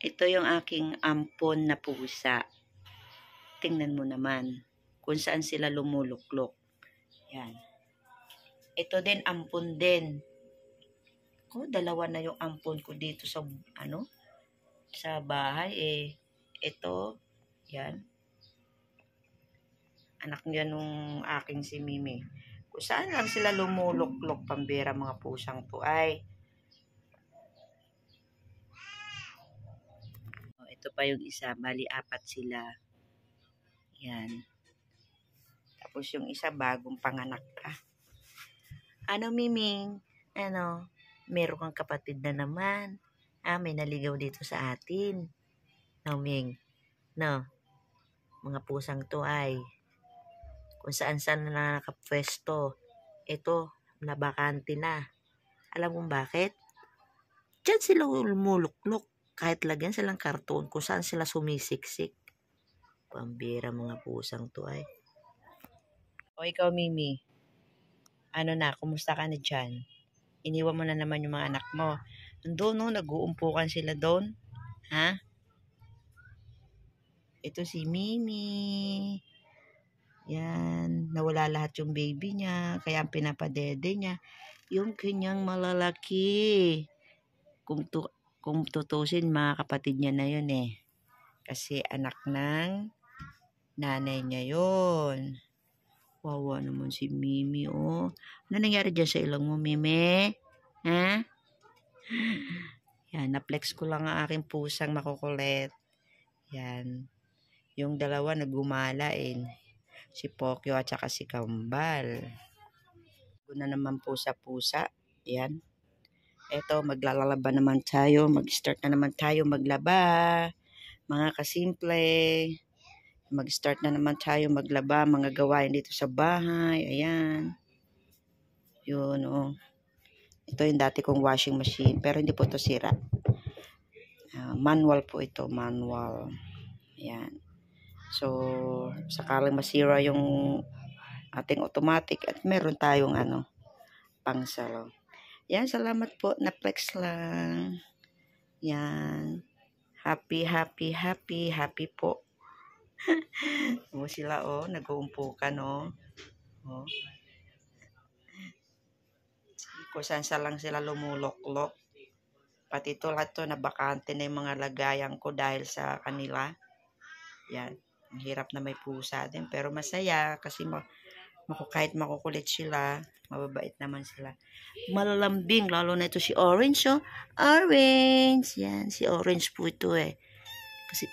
Ito yung aking ampon na pusa. Tingnan mo naman kung saan sila lumuluklok. Yan. Ito din, ampon din. Dalawa na yung ampon ko dito sa, sa bahay. Ito, yan. Anak niya nung aking si Mimi. Kung saan lang sila lumuluklok, pambira mga pusang to ay. Ito pa yung isa, bali 4 sila. Yan. Tapos yung isa bagong panganak pa. Miming? Meron kang kapatid na naman. May naligaw dito sa atin. No, Ming? No? Mga pusang to ay kung saan-saan na nakapwesto. Ito, nabakante na. Alam mo bakit? Diyan sila lumuluklok. Kahit lagyan silang karton kung saan sila sumisiksik. Pambira mga pusang to ay. O ikaw, Mimi. Kumusta ka na dyan? Iniwan mo na naman yung mga anak mo. Doon, nag-uumpukan sila doon. Ha? Ito si Mimi. Yan. Nawala lahat yung baby niya. Kaya ang pinapadede niya, yung kanyang malalaki. Kung tutusin, mga kapatid niya na yun Kasi anak ng nanay niya yun. Wawa naman si Mimi, Ano nangyari dyan sa ilong mo, Mimi? Ha? Yan, na-flex ko lang ang aking pusang makukulit. Yan. Yung dalawa nagumala Si Pokyo at saka si Kambal. Doon na naman pusa-pusa. Yan. Eto, maglalaba naman tayo. Mag-start na naman tayo maglaba. Mga kasimple. Mag-start na naman tayo maglaba. Mga gawain dito sa bahay. Ayan. Yun, Ito yung dati kong washing machine. Pero hindi po ito sira. Manual po ito. Manual. Ayan. So, sakalang masira yung ating automatic at meron tayong pang-salon. Yan, salamat po. Na-flex lang. Yan. Happy po. Sila, nag-uumpukan, Kung saan lang sila lumuluklok. Pati ito lahat to, nabakante na yung mga lagayan ko dahil sa kanila. Yan. Ang hirap na may pusa din. Pero masaya kasi kahit makukulit sila, mababait naman sila. Malalambing, lalo na ito si Orange, Orange! Yan, si Orange po ito Kasi,